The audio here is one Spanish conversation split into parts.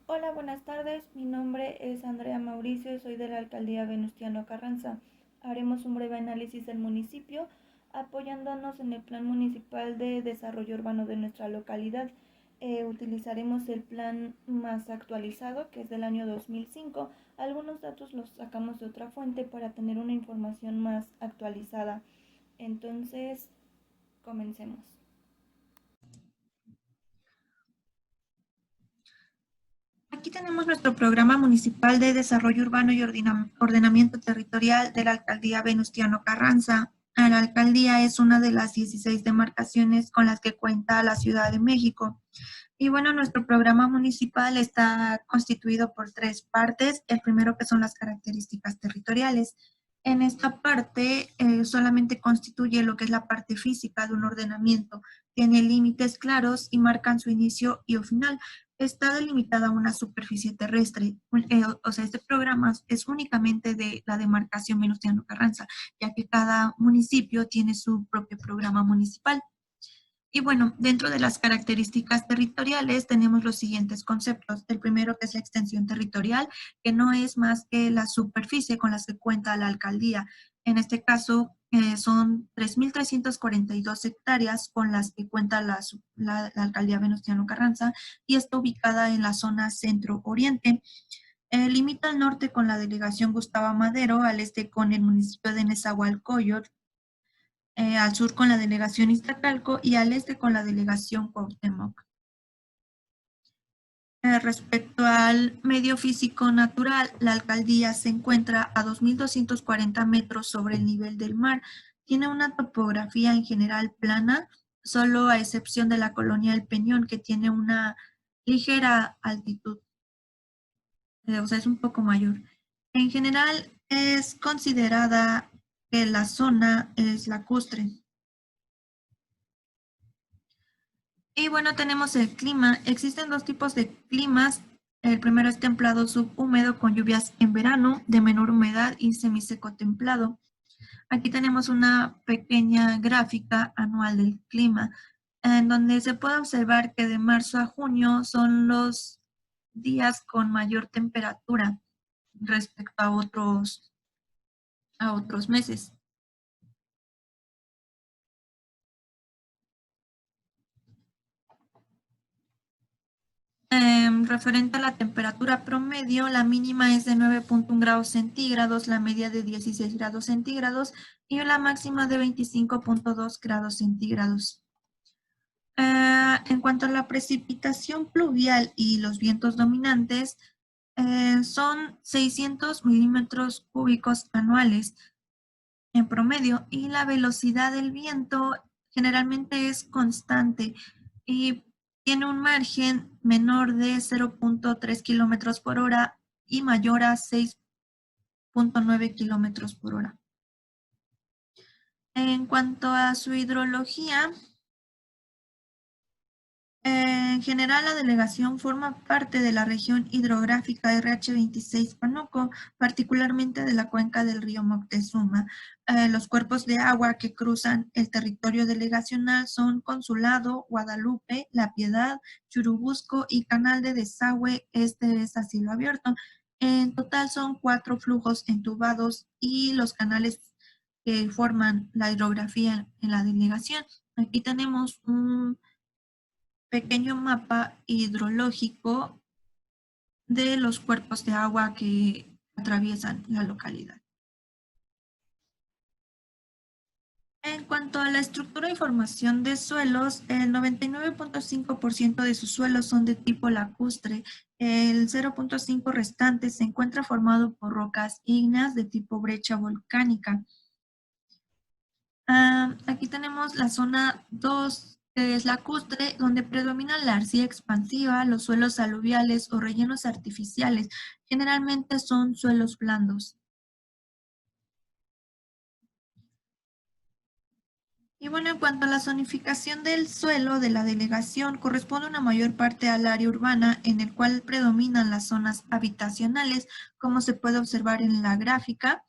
Hola, buenas tardes. Mi nombre es Andrea Mauricio y soy de la alcaldía Venustiano Carranza. Haremos un breve análisis del municipio apoyándonos en el Plan Municipal de Desarrollo Urbano de nuestra localidad. Utilizaremos el plan más actualizado, que es del año 2005. Algunos datos los sacamos de otra fuente para tener una información más actualizada. Entonces, comencemos. Aquí tenemos nuestro programa municipal de desarrollo urbano y ordenamiento territorial de la alcaldía Venustiano Carranza. La alcaldía es una de las 16 demarcaciones con las que cuenta la Ciudad de México. Y bueno, nuestro programa municipal está constituido por tres partes. El primero, que son las características territoriales. En esta parte solamente constituye lo que es la parte física de un ordenamiento. Tiene límites claros y marcan su inicio y final. Está delimitada una superficie terrestre. O sea, este programa es únicamente de la demarcación Venustiano Carranza, ya que cada municipio tiene su propio programa municipal. Y bueno, dentro de las características territoriales tenemos los siguientes conceptos. El primero, que es la extensión territorial, que no es más que la superficie con la que cuenta la alcaldía. En este caso, son 3.342 hectáreas con las que cuenta la alcaldía Venustiano Carranza y está ubicada en la zona centro-oriente. Limita al norte con la delegación Gustavo Madero, al este con el municipio de Nezahualcóyotl, al sur con la delegación Iztacalco y al este con la delegación Cuauhtémoc. Respecto al medio físico natural, la alcaldía se encuentra a 2.240 metros sobre el nivel del mar. Tiene una topografía en general plana, solo a excepción de la colonia El Peñón, que tiene una ligera altitud, o sea, es un poco mayor. En general, es considerada que la zona es lacustre. Y bueno, tenemos el clima. Existen dos tipos de climas. El primero es templado subhúmedo con lluvias en verano, de menor humedad y semiseco templado. Aquí tenemos una pequeña gráfica anual del clima, en donde se puede observar que de marzo a junio son los días con mayor temperatura respecto a otros meses. Referente a la temperatura promedio, la mínima es de 9,1 grados centígrados, la media de 16 grados centígrados y la máxima de 25,2 grados centígrados. En cuanto a la precipitación pluvial y los vientos dominantes, son 600 milímetros cúbicos anuales en promedio y la velocidad del viento generalmente es constante y tiene un margen menor de 0,3 kilómetros por hora y mayor a 6,9 kilómetros por hora. En cuanto a su hidrología, en general, la delegación forma parte de la región hidrográfica RH26 Pánuco, particularmente de la cuenca del río Moctezuma. Los cuerpos de agua que cruzan el territorio delegacional son Consulado, Guadalupe, La Piedad, Churubusco y Canal de Desagüe. Este es a cielo abierto. En total son 4 flujos entubados y los canales que forman la hidrografía en la delegación. Aquí tenemos un pequeño mapa hidrológico de los cuerpos de agua que atraviesan la localidad. En cuanto a la estructura y formación de suelos, el 99,5% de sus suelos son de tipo lacustre. El 0,5% restante se encuentra formado por rocas ígneas de tipo brecha volcánica. Aquí tenemos la zona 2, que es lacustre, donde predomina la arcilla expansiva, los suelos aluviales o rellenos artificiales. Generalmente son suelos blandos. Y bueno, en cuanto a la zonificación del suelo de la delegación, corresponde una mayor parte al área urbana, en el cual predominan las zonas habitacionales, como se puede observar en la gráfica,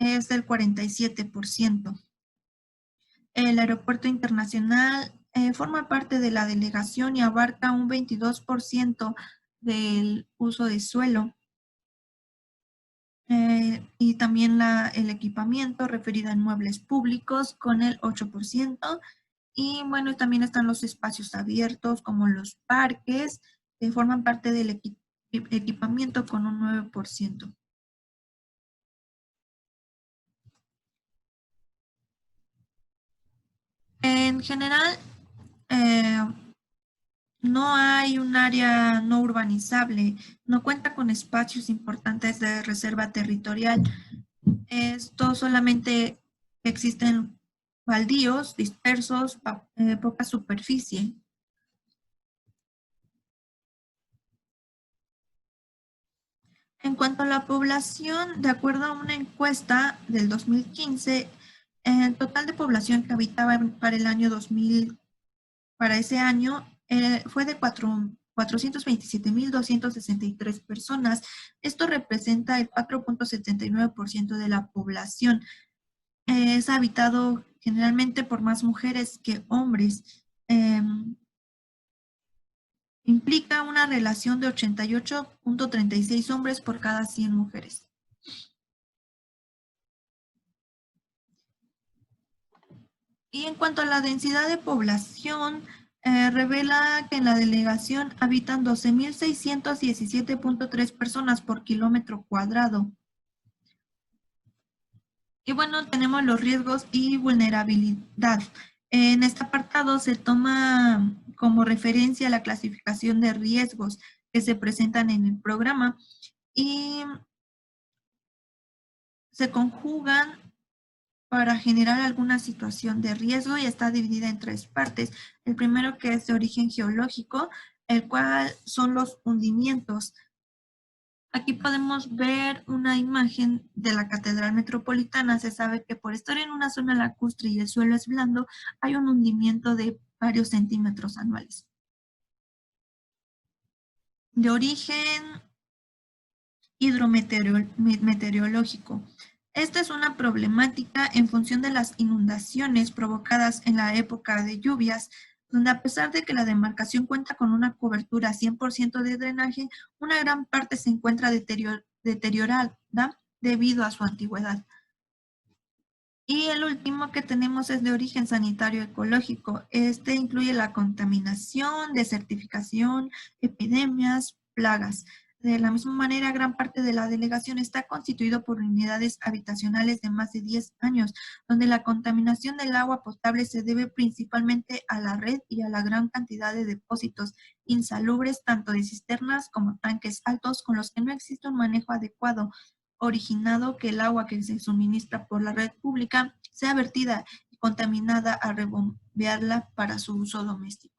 es del 47%. El aeropuerto internacional forma parte de la delegación y abarca un 22% del uso de suelo. Y también el equipamiento referido a inmuebles públicos con el 8%. Y bueno, también están los espacios abiertos como los parques, que forman parte del equipamiento con un 9%. En general, eh, no hay un área no urbanizable, no cuenta con espacios importantes de reserva territorial. Esto solamente existen baldíos dispersos, poca superficie. En cuanto a la población, de acuerdo a una encuesta del 2015, el total de población que habitaba para el año 2000, para ese año, fue de 427.263 personas. Esto representa el 4.79% de la población. Es habitado generalmente por más mujeres que hombres. Implica una relación de 88.36 hombres por cada 100 mujeres. Y en cuanto a la densidad de población, revela que en la delegación habitan 12.617.3 personas por kilómetro cuadrado. Y bueno, tenemos los riesgos y vulnerabilidad. En este apartado se toma como referencia la clasificación de riesgos que se presentan en el programa y se conjugan para generar alguna situación de riesgo y está dividida en tres partes. El primero, que es de origen geológico, el cual son los hundimientos. Aquí podemos ver una imagen de la Catedral Metropolitana. Se sabe que por estar en una zona lacustre y el suelo es blando, hay un hundimiento de varios centímetros anuales. De origen hidrometeorológico. Esta es una problemática en función de las inundaciones provocadas en la época de lluvias, donde a pesar de que la demarcación cuenta con una cobertura 100% de drenaje, una gran parte se encuentra deteriorada debido a su antigüedad. Y el último que tenemos es de origen sanitario ecológico. Este incluye la contaminación, desertificación, epidemias, plagas. De la misma manera, gran parte de la delegación está constituido por unidades habitacionales de más de 10 años, donde la contaminación del agua potable se debe principalmente a la red y a la gran cantidad de depósitos insalubres, tanto de cisternas como tanques altos, con los que no existe un manejo adecuado, originado que el agua que se suministra por la red pública sea vertida y contaminada a rebombearla para su uso doméstico.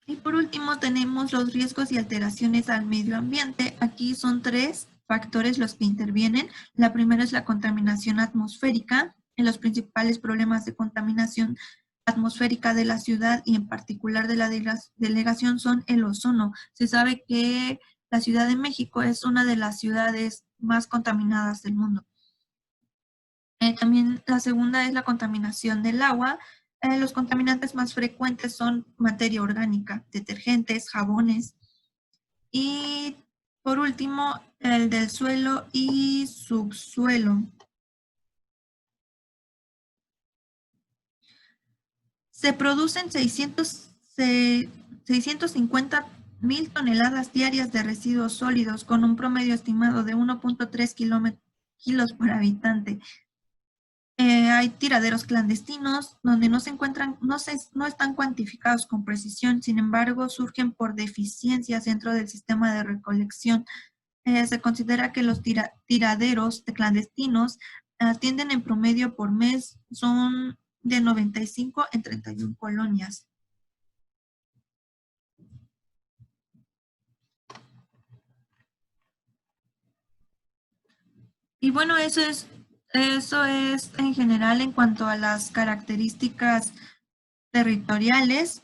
Y por último tenemos los riesgos y alteraciones al medio ambiente. Aquí son tres factores los que intervienen. La primera es la contaminación atmosférica. Los principales problemas de contaminación atmosférica de la ciudad y en particular de la delegación son el ozono. Se sabe que la Ciudad de México es una de las ciudades más contaminadas del mundo. También la segunda es la contaminación del agua. Los contaminantes más frecuentes son materia orgánica, detergentes, jabones. Y por último, el del suelo y subsuelo. Se producen 650.000 toneladas diarias de residuos sólidos con un promedio estimado de 1.3 kilos por habitante. Hay tiraderos clandestinos donde no se encuentran, no están cuantificados con precisión, sin embargo, surgen por deficiencias dentro del sistema de recolección. Se considera que los tiraderos clandestinos atienden en promedio por mes, son de 95 en 31 colonias. Y bueno, eso es en general en cuanto a las características territoriales.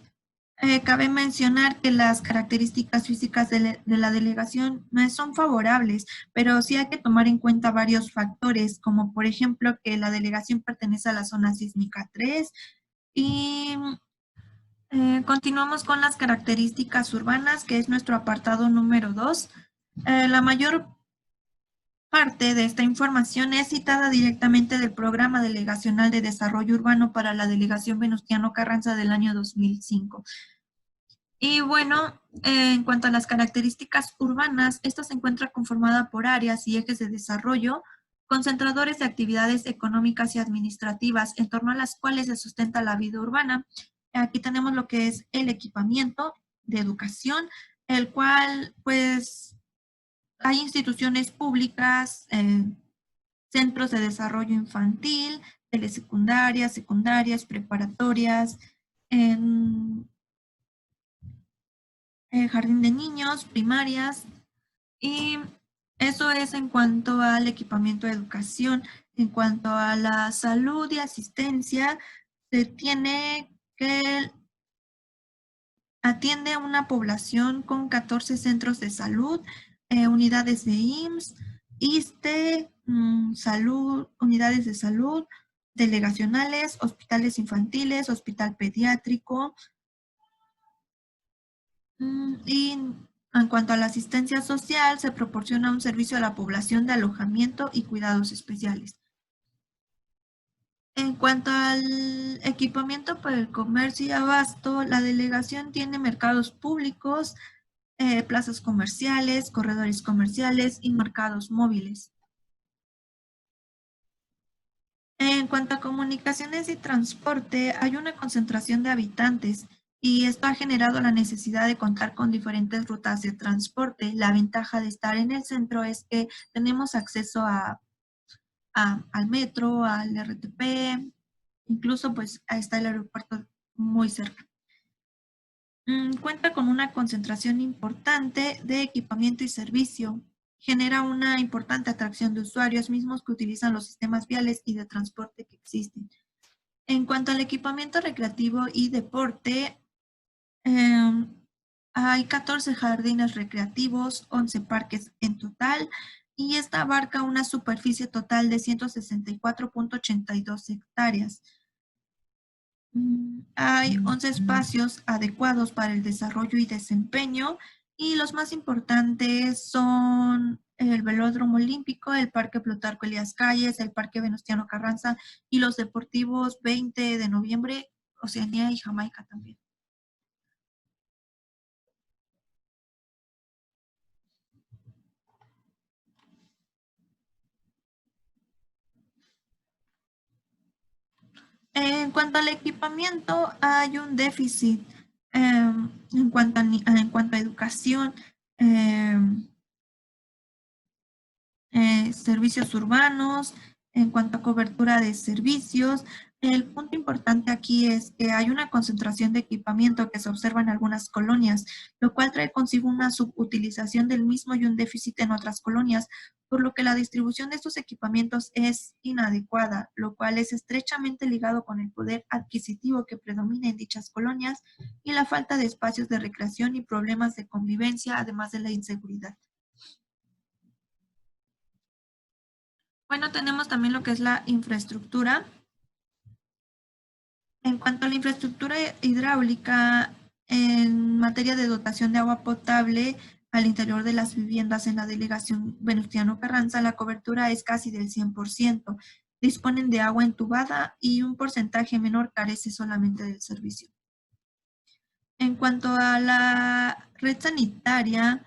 Cabe mencionar que las características físicas de la delegación no son favorables, pero sí hay que tomar en cuenta varios factores, como por ejemplo que la delegación pertenece a la zona sísmica 3 y Continuamos con las características urbanas, que es nuestro apartado número 2. La mayor parte de esta información es citada directamente del Programa Delegacional de Desarrollo Urbano para la Delegación Venustiano Carranza del año 2005. Y bueno, en cuanto a las características urbanas, esta se encuentra conformada por áreas y ejes de desarrollo, concentradores de actividades económicas y administrativas en torno a las cuales se sustenta la vida urbana. Aquí tenemos lo que es el equipamiento de educación, el cual pues hay instituciones públicas, centros de desarrollo infantil, telesecundarias, secundarias, preparatorias, en jardín de niños, primarias, y eso es en cuanto al equipamiento de educación. En cuanto a la salud y asistencia, se tiene que atiende a una población con 14 centros de salud, unidades de IMSS, ISSSTE, salud, unidades de salud, delegacionales, hospitales infantiles, hospital pediátrico. Y en cuanto a la asistencia social, se proporciona un servicio a la población de alojamiento y cuidados especiales. En cuanto al equipamiento para el comercio y abasto, la delegación tiene mercados públicos, plazas comerciales, corredores comerciales y mercados móviles. En cuanto a comunicaciones y transporte, hay una concentración de habitantes y esto ha generado la necesidad de contar con diferentes rutas de transporte. La ventaja de estar en el centro es que tenemos acceso al metro, al RTP, incluso pues está el aeropuerto muy cerca. Cuenta con una concentración importante de equipamiento y servicio. Genera una importante atracción de usuarios mismos que utilizan los sistemas viales y de transporte que existen. En cuanto al equipamiento recreativo y deporte, hay 14 jardines recreativos, 11 parques en total, y esta abarca una superficie total de 164.82 hectáreas. Hay 11 espacios adecuados para el desarrollo y desempeño, y los más importantes son el Velódromo Olímpico, el Parque Plutarco Elías Calles, el Parque Venustiano Carranza y los deportivos 20 de noviembre, Oceanía y Jamaica también. En cuanto al equipamiento, hay un déficit en cuanto a educación, servicios urbanos, en cuanto a cobertura de servicios. El punto importante aquí es que hay una concentración de equipamiento que se observa en algunas colonias, lo cual trae consigo una subutilización del mismo y un déficit en otras colonias, por lo que la distribución de estos equipamientos es inadecuada, lo cual es estrechamente ligado con el poder adquisitivo que predomina en dichas colonias y la falta de espacios de recreación y problemas de convivencia, además de la inseguridad. Bueno, tenemos también lo que es la infraestructura. En cuanto a la infraestructura hidráulica, en materia de dotación de agua potable al interior de las viviendas en la delegación Venustiano Carranza, la cobertura es casi del 100%. Disponen de agua entubada y un porcentaje menor carece solamente del servicio. En cuanto a la red sanitaria,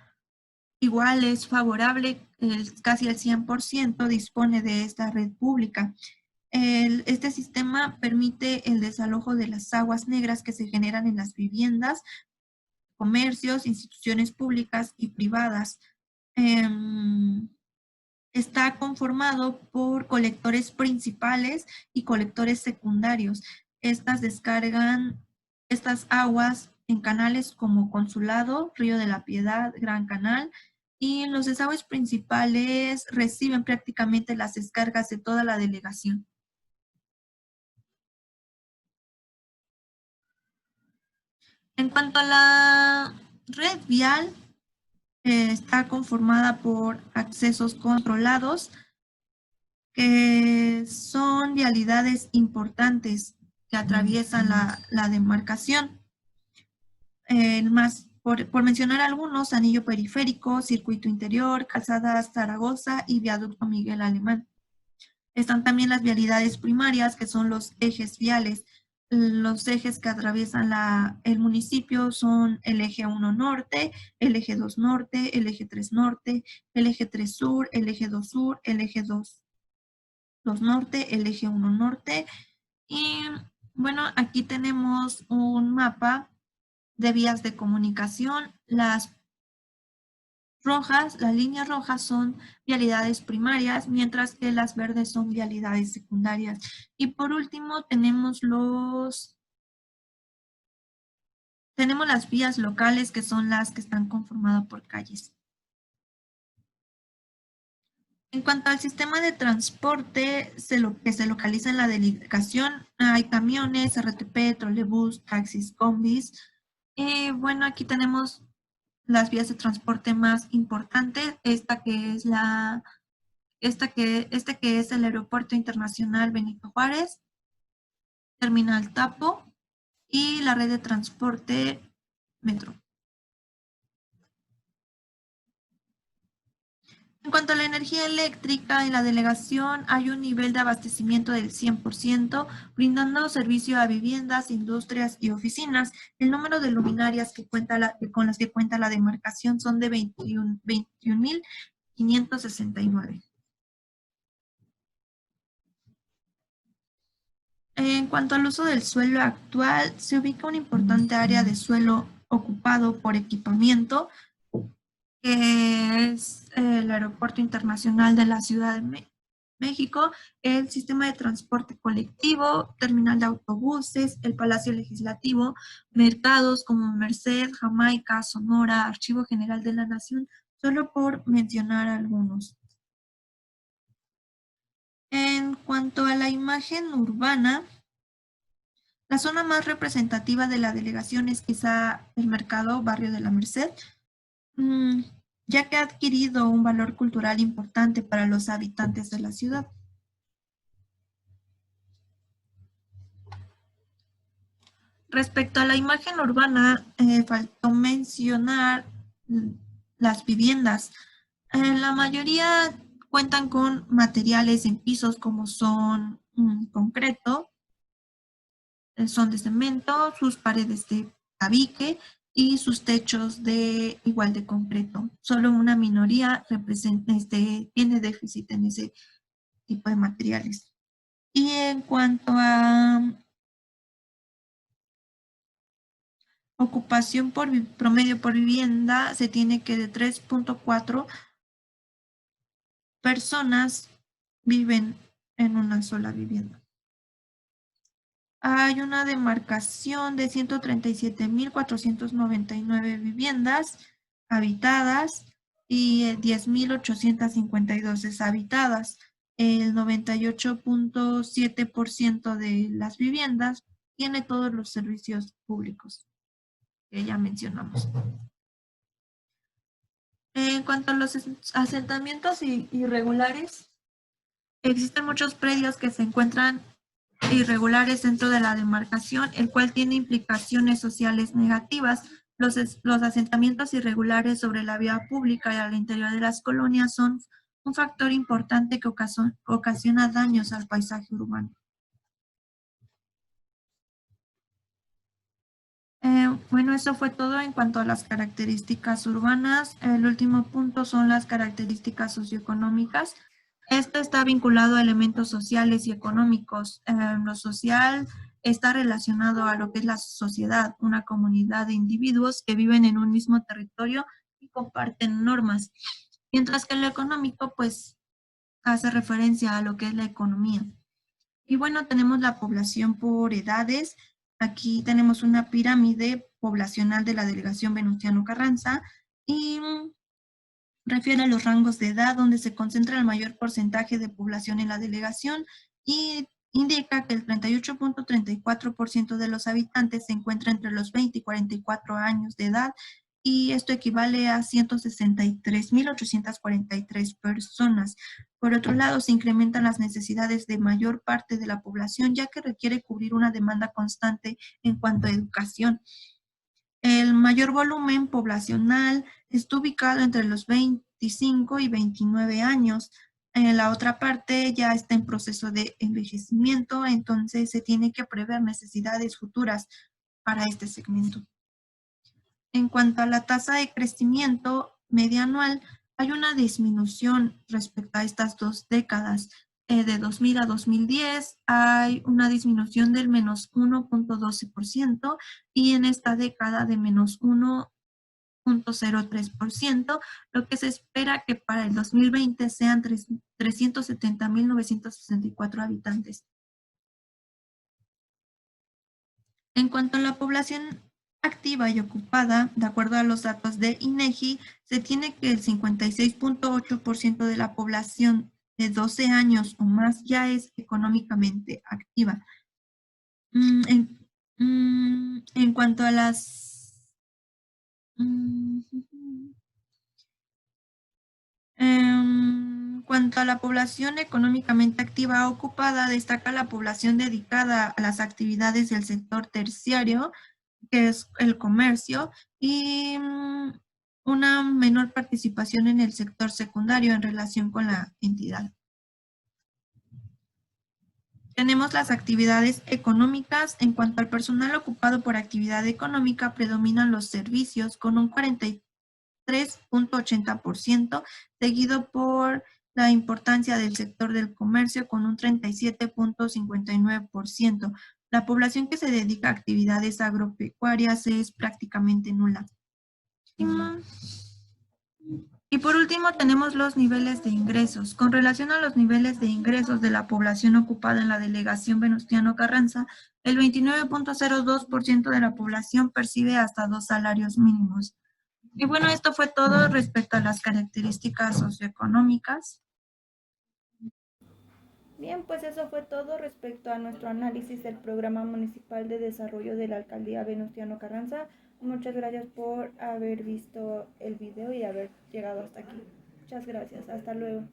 igual es favorable, casi el 100% dispone de esta red pública. Este sistema permite el desalojo de las aguas negras que se generan en las viviendas, comercios, instituciones públicas y privadas. Está conformado por colectores principales y colectores secundarios. Estas descargan estas aguas en canales como Consulado, Río de la Piedad, Gran Canal, y los desagües principales reciben prácticamente las descargas de toda la delegación. En cuanto a la red vial, está conformada por accesos controlados, que son vialidades importantes que atraviesan la demarcación. por mencionar algunos, Anillo Periférico, Circuito Interior, Calzada Zaragoza y Viaducto Miguel Alemán. Están también las vialidades primarias, que son los ejes viales. Los ejes que atraviesan el municipio son el eje 1 norte, el eje 2 norte, el eje 3 norte, el eje 3 sur, el eje 2 sur, el eje 2 norte, el eje 1 norte. Y bueno, aquí tenemos un mapa de vías de comunicación. Las líneas rojas son vialidades primarias, mientras que las verdes son vialidades secundarias. Y por último tenemos las vías locales, que son las que están conformadas por calles. En cuanto al sistema de transporte que se localiza en la delegación, hay camiones, RTP, trolebús, taxis, combis. Bueno, aquí tenemos las vías de transporte más importantes, este que es el Aeropuerto Internacional Benito Juárez, Terminal Tapo y la red de transporte Metro. En cuanto a la energía eléctrica, en la delegación hay un nivel de abastecimiento del 100%, brindando servicio a viviendas, industrias y oficinas. El número de luminarias con las que cuenta la demarcación son de 21.569. En cuanto al uso del suelo actual, se ubica una importante área de suelo ocupado por equipamiento, que es el Aeropuerto Internacional de la Ciudad de México, el sistema de transporte colectivo, terminal de autobuses, el Palacio Legislativo, mercados como Merced, Jamaica, Sonora, Archivo General de la Nación, solo por mencionar algunos. En cuanto a la imagen urbana, la zona más representativa de la delegación es quizá el mercado Barrio de la Merced, ya que ha adquirido un valor cultural importante para los habitantes de la ciudad. Respecto a la imagen urbana, faltó mencionar las viviendas. La mayoría cuentan con materiales en pisos como son concreto, son de cemento, sus paredes de tabique y sus techos igual de concreto. Solo una minoría tiene déficit en ese tipo de materiales. Y en cuanto a ocupación promedio por vivienda, se tiene que de 3.4 personas viven en una sola vivienda. Hay una demarcación de 137.499 viviendas habitadas y 10.852 deshabitadas. El 98.7% de las viviendas tiene todos los servicios públicos que ya mencionamos. En cuanto a los asentamientos irregulares, existen muchos predios que se encuentran irregulares dentro de la demarcación, el cual tiene implicaciones sociales negativas. Los asentamientos irregulares sobre la vía pública y al interior de las colonias son un factor importante que ocasiona daños al paisaje urbano. Bueno, eso fue todo en cuanto a las características urbanas. El último punto son las características socioeconómicas. Esto está vinculado a elementos sociales y económicos. Lo social está relacionado a lo que es la sociedad, una comunidad de individuos que viven en un mismo territorio y comparten normas. Mientras que lo económico, pues, hace referencia a lo que es la economía. Y bueno, tenemos la población por edades. Aquí tenemos una pirámide poblacional de la delegación Venustiano Carranza y refiere a los rangos de edad donde se concentra el mayor porcentaje de población en la delegación y indica que el 38.34% de los habitantes se encuentra entre los 20 y 44 años de edad y esto equivale a 163.843 personas. Por otro lado, se incrementan las necesidades de mayor parte de la población ya que requiere cubrir una demanda constante en cuanto a educación. El mayor volumen poblacional está ubicado entre los 25 y 29 años. En la otra parte ya está en proceso de envejecimiento, entonces se tiene que prever necesidades futuras para este segmento. En cuanto a la tasa de crecimiento media anual, hay una disminución respecto a estas 2 décadas. De 2000 a 2010 hay una disminución del menos 1.12% y en esta década de menos 1.03%, lo que se espera que para el 2020 sean 370.964 habitantes. En cuanto a la población activa y ocupada, de acuerdo a los datos de INEGI, se tiene que el 56.8% de la población de 12 años o más ya es económicamente activa. En cuanto a la población económicamente activa ocupada, destaca la población dedicada a las actividades del sector terciario, que es el comercio, y una menor participación en el sector secundario en relación con la entidad. Tenemos las actividades económicas. En cuanto al personal ocupado por actividad económica, predominan los servicios con un 43.80%, seguido por la importancia del sector del comercio con un 37.59%. La población que se dedica a actividades agropecuarias es prácticamente nula. Y por último tenemos los niveles de ingresos. Con relación a los niveles de ingresos de la población ocupada en la delegación Venustiano Carranza, el 29.02% de la población percibe hasta 2 salarios mínimos. Y bueno, esto fue todo respecto a las características socioeconómicas. Bien, pues eso fue todo respecto a nuestro análisis del Programa Municipal de Desarrollo de la Alcaldía Venustiano Carranza. Muchas gracias por haber visto el video y haber llegado hasta aquí. Muchas gracias. Hasta luego.